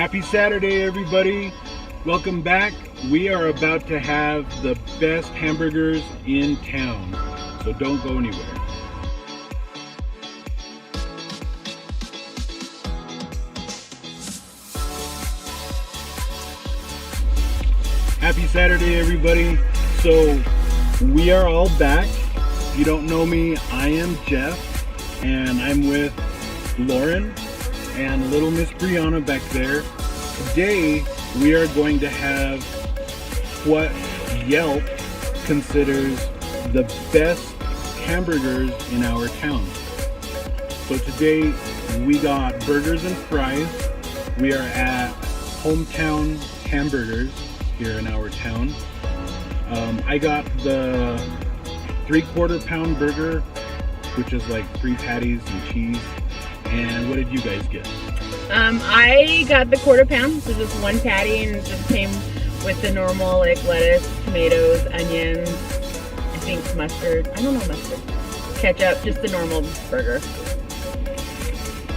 Happy Saturday, everybody. Welcome back. We are about to have the best hamburgers in town, so don't go anywhere. Happy Saturday, everybody. So we are all back. If you don't know me, I am Jeff, and I'm with Lauren and little Miss Brianna back there. Today we are going to have what Yelp considers the best hamburgers in our town. So today we got burgers and fries. We are at Hometown Hamburgers here in our town. I got the 3/4 pound burger, which is like 3 patties and cheese. And what did you guys get? I got the 1/4 pound, so just 1 patty, and it just came with the normal like lettuce, tomatoes, onions, I think mustard. I don't know mustard. Ketchup, just the normal burger.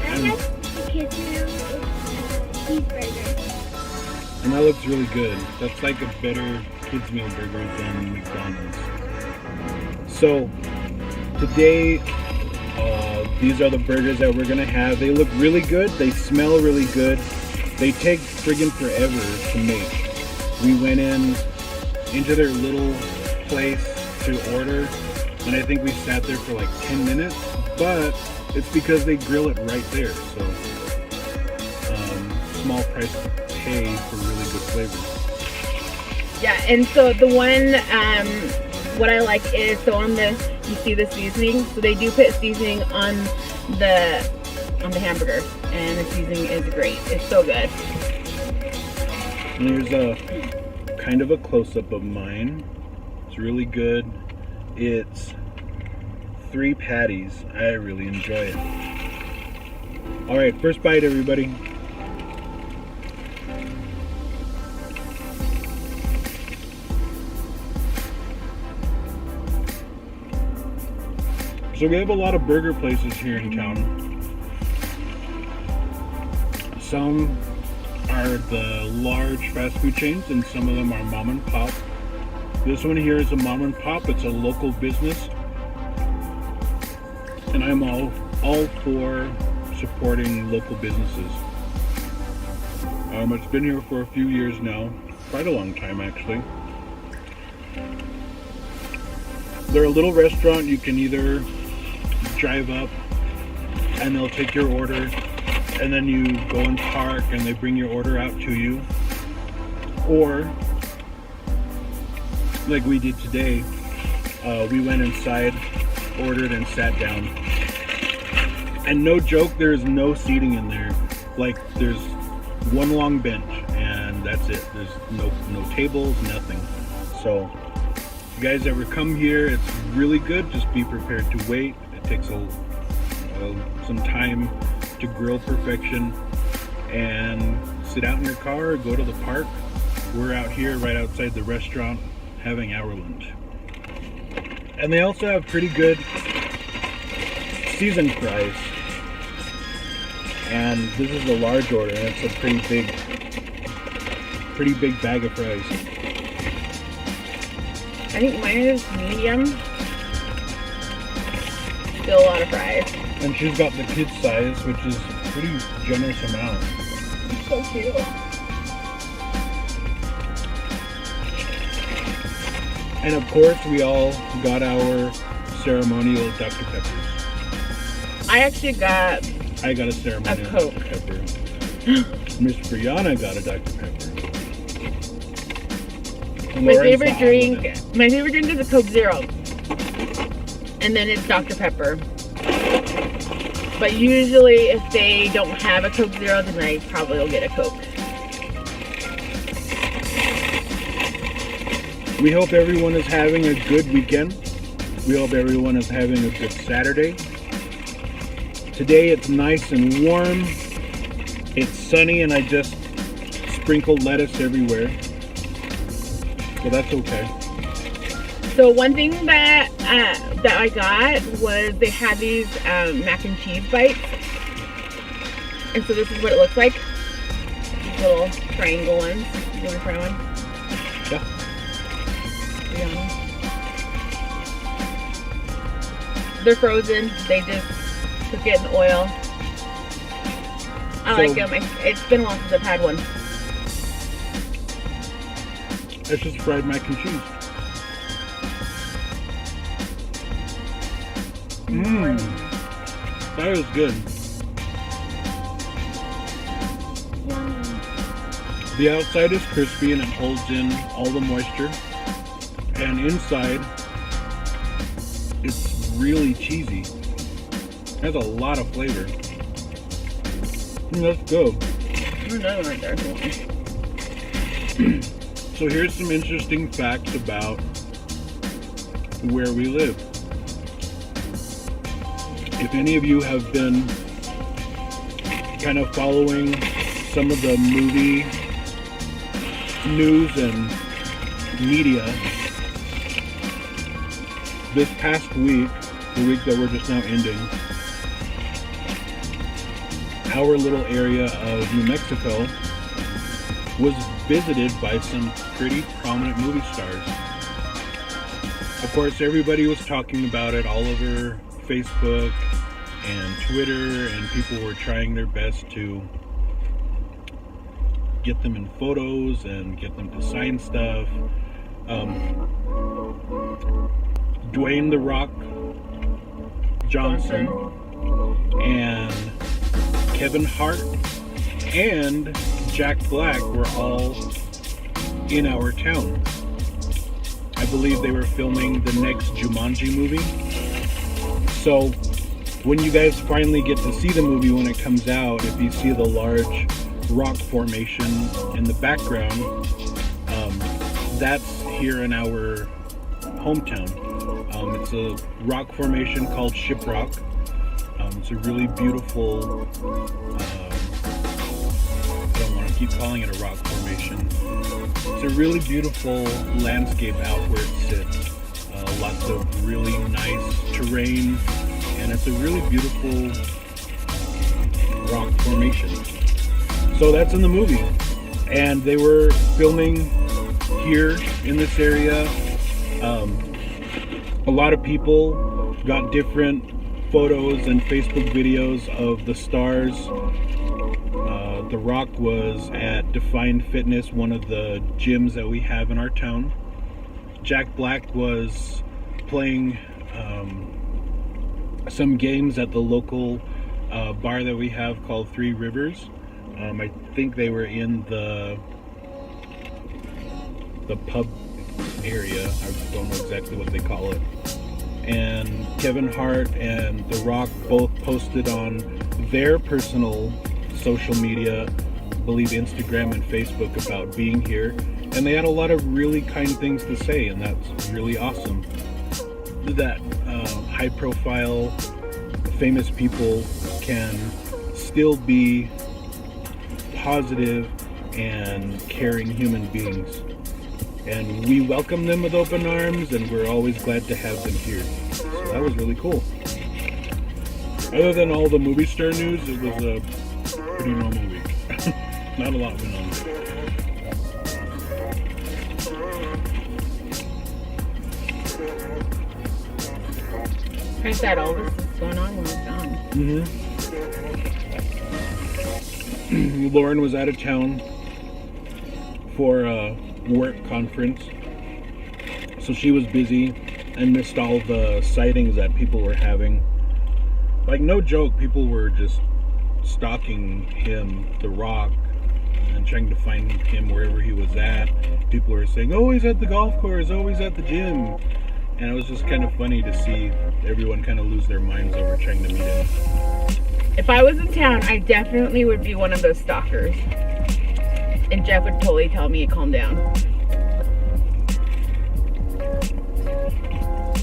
I like the kids meal cheeseburger. And that looks really good. That's like a better kids meal burger than McDonald's. So today, these are the burgers that we're gonna have. They look really good. They smell really good. They take friggin' forever to make. We went into their little place to order, and I think we sat there for like 10 minutes, but it's because they grill it right there. So small price to pay for really good flavors. Yeah, and so the one, what I like is, so on the, you see the seasoning, so they do put seasoning on the hamburger, and the seasoning is great. It's so good. And here's a kind of a close-up of mine. It's really good. It's 3 patties. I really enjoy it. All right, first bite, everybody. So we have a lot of burger places here in town. Some are the large fast food chains, and some of them are mom and pop. This one here is a mom and pop. It's a local business, and I'm all for supporting local businesses. It's been here for a few years now, quite a long time actually. They're a little restaurant. You can either drive up and they'll take your order, and then you go and park and they bring your order out to you, or like we did today, we went inside, ordered, and sat down. And no joke, there's no seating in there. Like, there's one long bench and that's it. There's no tables, nothing. So if you guys ever come here, it's really good. Just be prepared to wait. It takes some time to grill perfection, and sit out in your car or go to the park. We're out here right outside the restaurant having our lunch. And they also have pretty good seasoned fries. And this is a large order, and it's a pretty big bag of fries. I think mine is medium. Still a lot of fries. And she's got the kid size, which is a pretty generous amount. It's so cute. And of course, we all got our ceremonial Dr. Peppers. I actually got I got a ceremonial a Coke. Dr. Pepper. Miss Brianna got a Dr. Pepper. And My Lauren's favorite the drink almond. my favorite drink is a Coke Zero. And then it's Dr. Pepper. But usually if they don't have a Coke Zero, then I probably will get a Coke. We hope everyone is having a good weekend. We hope everyone is having a good Saturday. Today it's nice and warm. It's sunny, and I just sprinkled lettuce everywhere. So that's okay. So one thing that I got was they had these mac and cheese bites. And so this is what it looks like. little triangle ones. You want to try one? Yeah. Yeah. They're frozen. They just cook it in oil. I like them. It's been a while since I've had one. It's just fried mac and cheese. Mmm. That is good. Yummy. The outside is crispy and it holds in all the moisture. And inside, it's really cheesy. It has a lot of flavor. Let's go. There's another one right there. So here's some interesting facts about where we live. If any of you have been kind of following some of the movie news and media, this past week, the week that we're just now ending, our little area of New Mexico was visited by some pretty prominent movie stars. Of course, everybody was talking about it all over Facebook and Twitter, and people were trying their best to get them in photos and get them to sign stuff. Dwayne "The Rock" Johnson and Kevin Hart and Jack Black were all in our town. I believe they were filming the next Jumanji movie. So when you guys finally get to see the movie when it comes out, if you see the large rock formation in the background, that's here in our hometown. It's a rock formation called Shiprock. It's a really beautiful, I don't want to keep calling it a rock formation. It's a really beautiful landscape out where it sits. Lots of really nice terrain, and it's a really beautiful rock formation. So that's in the movie, and they were filming here in this area. A lot of people got different photos and Facebook videos of the stars. The Rock was at Defined Fitness, one of the gyms that we have in our town. Jack Black was playing some games at the local bar that we have called Three Rivers. I think they were in the pub area. I don't know exactly what they call it. And Kevin Hart and The Rock both posted on their personal social media, I believe Instagram and Facebook, about being here. And they had a lot of really kind things to say, and that's really awesome. That high profile, famous people can still be positive and caring human beings. And we welcome them with open arms, and we're always glad to have them here. So that was really cool. Other than all the movie star news, it was a pretty normal week. Not a lot went on. I said all this is going on when we're gone. Mm-hmm. Lauren was out of town for a work conference, so she was busy and missed all the sightings that people were having. Like, no joke, people were just stalking him, The Rock, and trying to find him wherever he was at. People were saying, oh, he's at the golf course, oh, he's at the gym. And it was just kind of funny to see everyone kind of lose their minds over trying to meet him. If I was in town, I definitely would be one of those stalkers. And Jeff would totally tell me to calm down.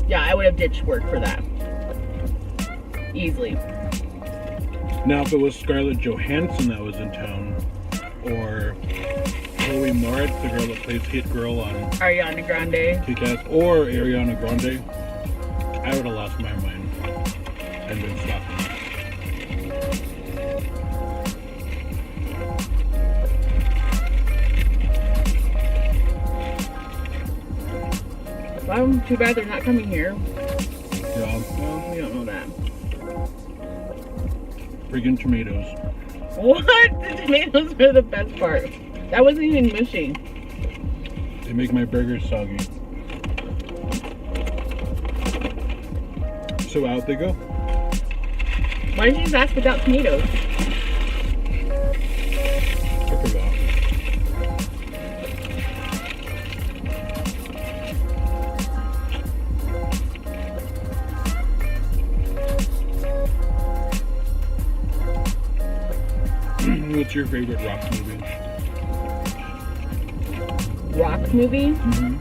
Yeah, I would have ditched work for that. Easily. Now, if it was Scarlett Johansson that was in town, or Chloe Moretz, the girl that plays Hit Girl on Ariana Grande, Kick-Ass, or Ariana Grande, I would have lost my mind and been stalking. Yeah, too bad they're not coming here. Yeah. Well, we don't know that. Freaking tomatoes. What? The tomatoes were the best part. That wasn't even mushy. They make my burgers soggy. So out they go. Why didn't you just ask without tomatoes? I forgot. What's your favorite rock movie? Rock movie? Mm-hmm.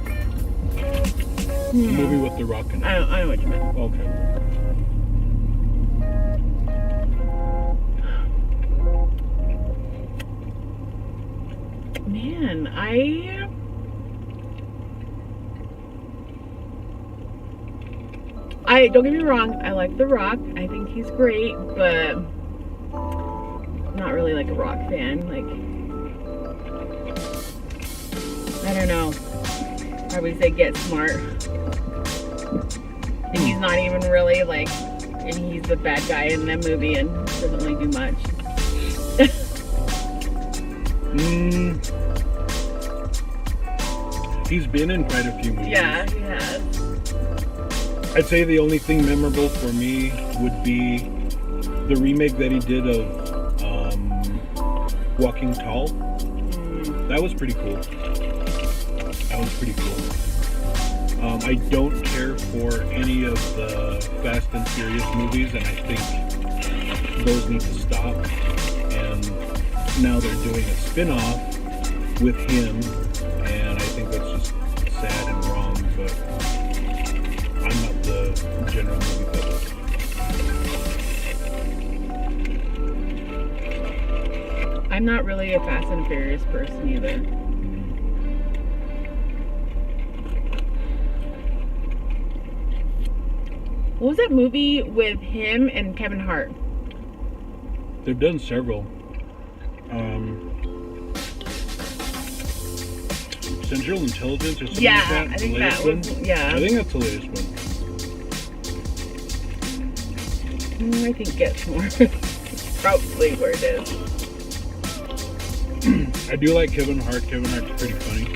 Movie with the rock in it. I know what you meant. Okay. Man, I don't get me wrong, I like The Rock. I think he's great, but I'm not really like a rock fan. Like, I don't know. I would say Get Smart. And he's not even really like, and he's the bad guy in that movie and doesn't really do much. He's been in quite a few movies. Yeah, he has. I'd say the only thing memorable for me would be the remake that he did of Walking Tall. That was pretty cool. I don't care for any of the Fast and Furious movies, and I think those need to stop. And now they're doing a spin-off with him, and I think that's just sad and wrong, but I'm not the general movie public. I'm not really a Fast and Furious person either. What was that movie with him and Kevin Hart? They've done several. Central Intelligence or something Yeah, like that? I think The that latest was, one? yeah. I think that's the latest one. I think Get Smart. Probably where it is. I do like Kevin Hart. Kevin Hart's pretty funny.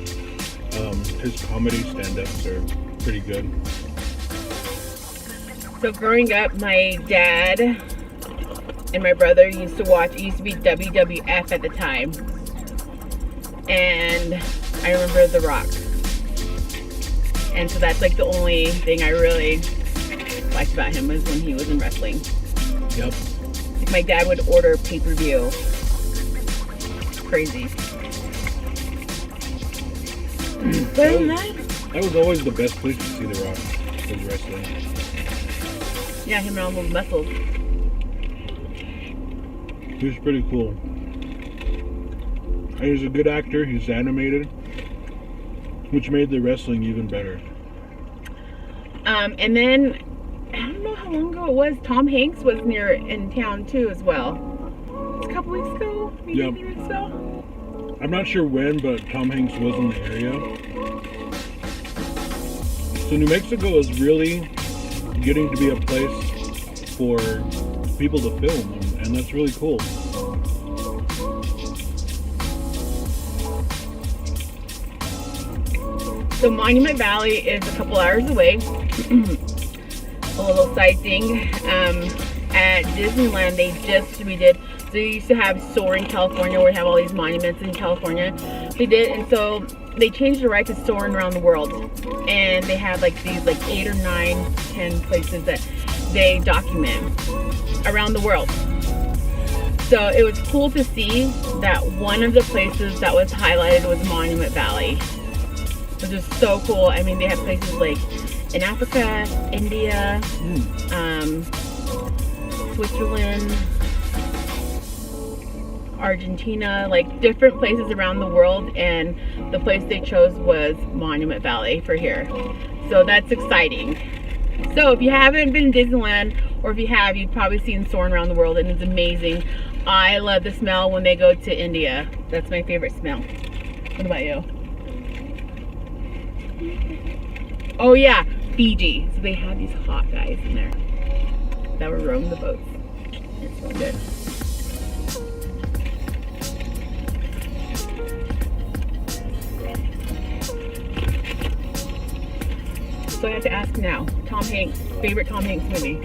His comedy stand-ups are pretty good. So growing up, my dad and my brother used to watch, it used to be WWF at the time. And I remember The Rock. And so that's like the only thing I really liked about him was when he was in wrestling. Yep. Like my dad would order pay-per-view. Crazy. But other than that, That was always the best place to see The Rock, was wrestling. yeah, him and all those muscles. He was pretty cool. And he's a good actor. He's animated, which made the wrestling even better. And then, I don't know how long ago it was, Tom Hanks was in town too as well. It's a couple weeks ago, maybe Yep. 3 weeks ago. I'm not sure when, but Tom Hanks was in the area. So New Mexico is really getting to be a place for people to film, and that's really cool. So Monument Valley is a couple hours away. A little sightseeing. At Disneyland, they used to have Soar in California, where they have all these monuments in California. They did, and so they changed the right to Soaring Around the World. And they have like these 8 or 9, 10 places that they document around the world. So it was cool to see that one of the places that was highlighted was Monument Valley. Which is so cool. I mean, they have places like in Africa, India, Switzerland, Argentina, like different places around the world, and the place they chose was Monument Valley for here. So that's exciting. So if you haven't been to Disneyland, or if you have, you've probably seen Soaring Around the World, and it's amazing. I love the smell when they go to India. That's my favorite smell. What about you? Oh yeah, Fiji. So they had these hot guys in there that were rowing the boats. It's so good. So I have to ask now, Tom Hanks, favorite Tom Hanks movie?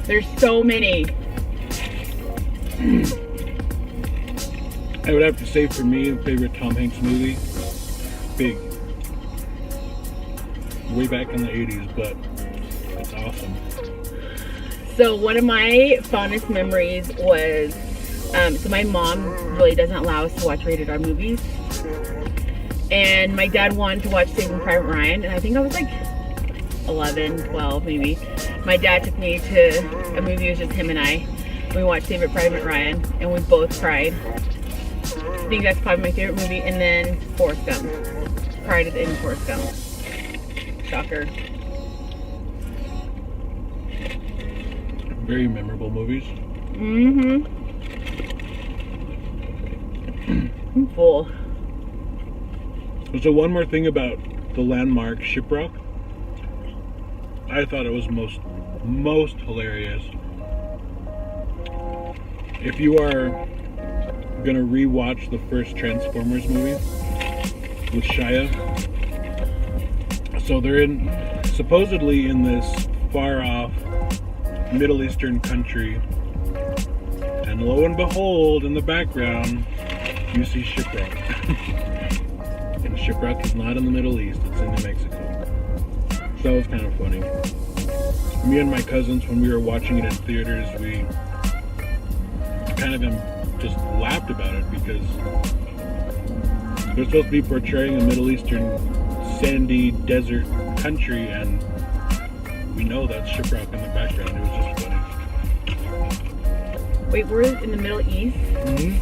There's so many. I would have to say for me, favorite Tom Hanks movie, Big. Way back in the 80s, but it's awesome. So one of my fondest memories was, so my mom really doesn't allow us to watch rated R movies. And my dad wanted to watch Saving Private Ryan, and I think I was like 11, 12 maybe. My dad took me to a movie, it was just him and I. We watched Saving Private Ryan, and we both cried. I think that's probably my favorite movie. And then Forrest Gump. Cried at the end of Forrest Gump. Shocker. Very memorable movies. Mm-hmm. I'm full. So one more thing about the landmark Shipwreck. I thought it was most hilarious. If you are gonna rewatch the first Transformers movie with Shia, so they're supposedly in this far off Middle Eastern country, and lo and behold, in the background you see Shipwreck. And Shipwreck is not in the Middle East, it's in New Mexico. So that was kind of funny. Me and my cousins, when we were watching it in theaters, we kind of just laughed about it because they're supposed to be portraying a Middle Eastern sandy desert country, and we know that's Shipwreck in the background. It was just funny. Wait, we're in the Middle East? Mm-hmm.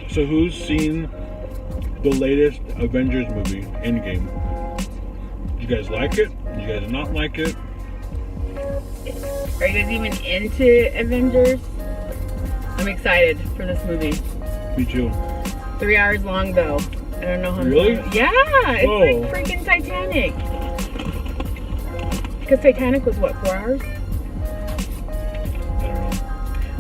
So who's seen the latest Avengers movie, Endgame? Did you guys like it? Did you guys not like it? Are you guys even into Avengers? I'm excited for this movie. Me too. 3 hours long though. I don't know how Really? long. Yeah, it's Whoa. like freaking Titanic. Because Titanic was what, 4 hours? I don't know.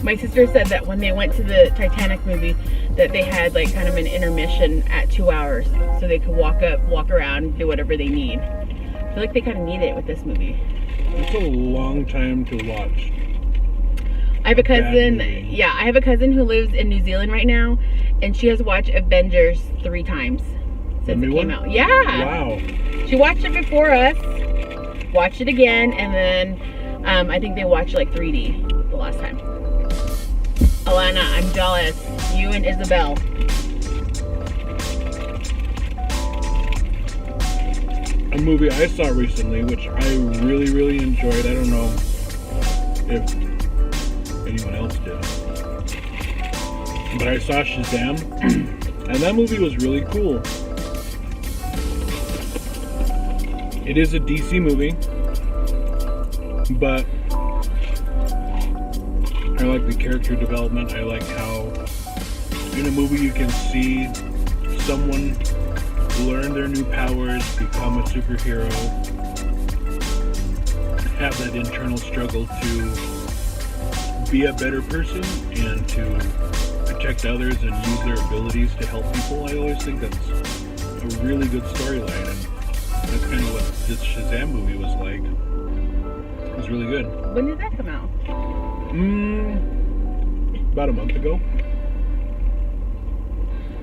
My sister said that when they went to the Titanic movie, that they had like kind of an intermission at 2 hours, so they could walk around, do whatever they need. I feel like they kind of need it with this movie. It's a long time to watch. I have a cousin, movie. yeah, I have a cousin who lives in New Zealand right now, and she has watched Avengers 3 times since it came out. Yeah. Wow. She watched it before us, watched it again, and then I think they watched like 3D the last time. Alana, I'm jealous. You and Isabel. A movie I saw recently, which I really, really enjoyed. I don't know if anyone else did, but I saw Shazam, and that movie was really cool. It is a DC movie, but I like the character development. I like how in a movie you can see someone learn their new powers, become a superhero, have that internal struggle to be a better person and to protect others and use their abilities to help people. I always think that's a really good storyline, and that's kind of what this Shazam movie was like. It was really good. When did that come out? About a month ago.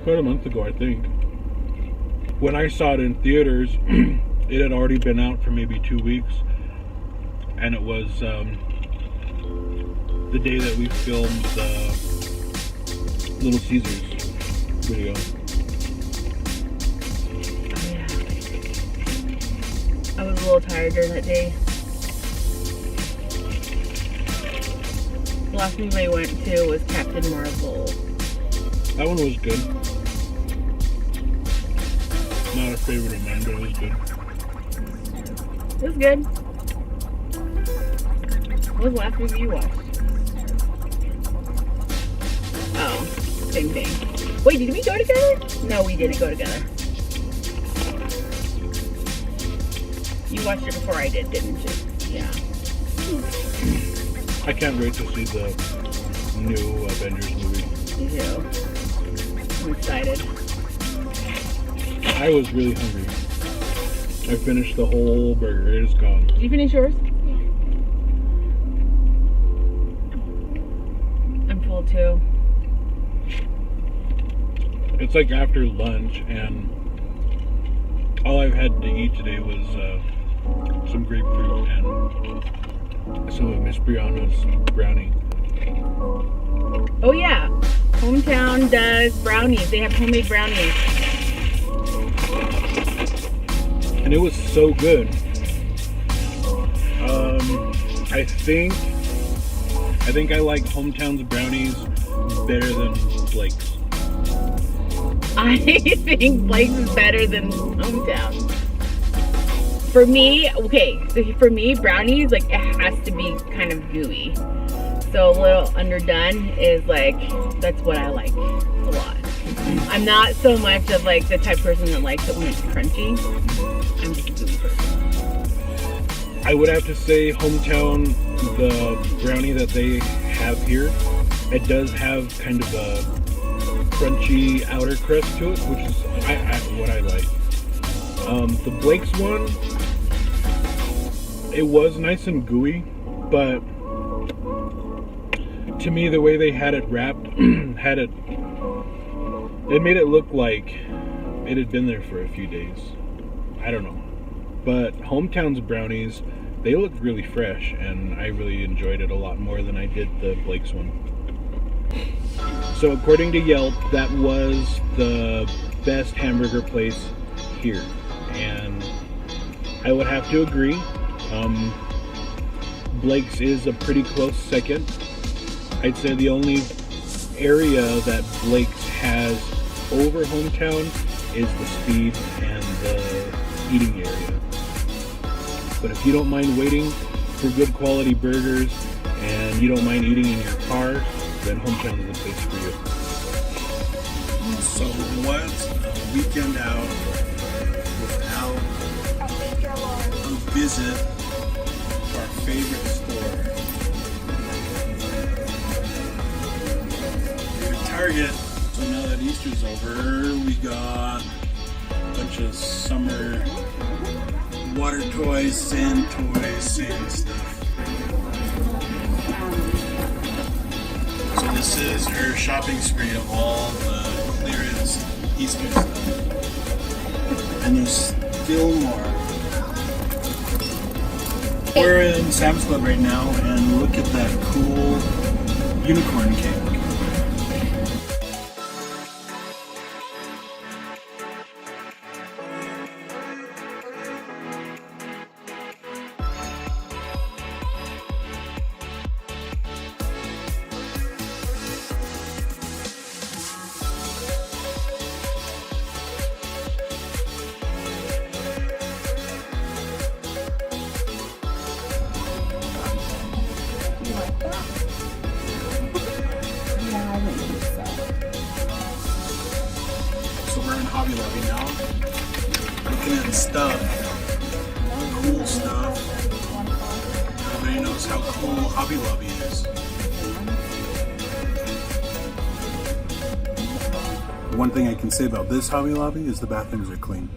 About a month ago, I think. When I saw it in theaters, it had already been out for maybe 2 weeks, and it was the day that we filmed the Little Caesars video. I was a little tired during that day. The last movie I went to was Captain Marvel. That one was good. Not a favorite of mine, but it was good. It was good. What was the last movie you watched? Oh, same thing. Wait, did we go together? No, we didn't go together. You watched it before I did, didn't you? Yeah. I can't wait to see the new Avengers movie. Me too. I'm excited. I was really hungry. I finished the whole burger. It is gone. Did you finish yours? I'm full too. It's like after lunch, and all I've had to eat today was some grapefruit and some of Miss Brianna's brownie. Oh yeah, Hometown does brownies. They have homemade brownies. And it was so good. I think I like Hometown's brownies better than Blake's. I think Blake's is better than Hometown. For me, okay, so for me, brownies, like, it has to be kind of gooey. So a little underdone is like, that's what I like a lot. I'm not so much of like the type of person that likes it when it's crunchy. I'm just a gooey person. I would have to say Hometown, the brownie that they have here, it does have kind of a crunchy outer crust to it, which is what I like. The Blake's one, it was nice and gooey, but to me, the way they had it wrapped, it made it look like it had been there for a few days. I don't know. But Hometown's brownies, they look really fresh, and I really enjoyed it a lot more than I did the Blake's one. So according to Yelp, that was the best hamburger place here. And I would have to agree. Blake's is a pretty close second. I'd say the only area that Blake's has over Hometown is the speed and the eating area. But if you don't mind waiting for good quality burgers and you don't mind eating in your car, then Hometown is the place for you. So what's a weekend out without a visit to our favorite store? We're at Target. So now that Easter's over, we got a bunch of summer water toys, sand stuff. So this is her shopping spree of all the clearance Easter stuff. And there's still more. We're in Sam's Club right now, and look at that cool unicorn cake. So we're in Hobby Lobby now, looking at stuff, cool stuff. Everybody knows how cool Hobby Lobby is. One thing I can say about this Hobby Lobby is the bathrooms are clean.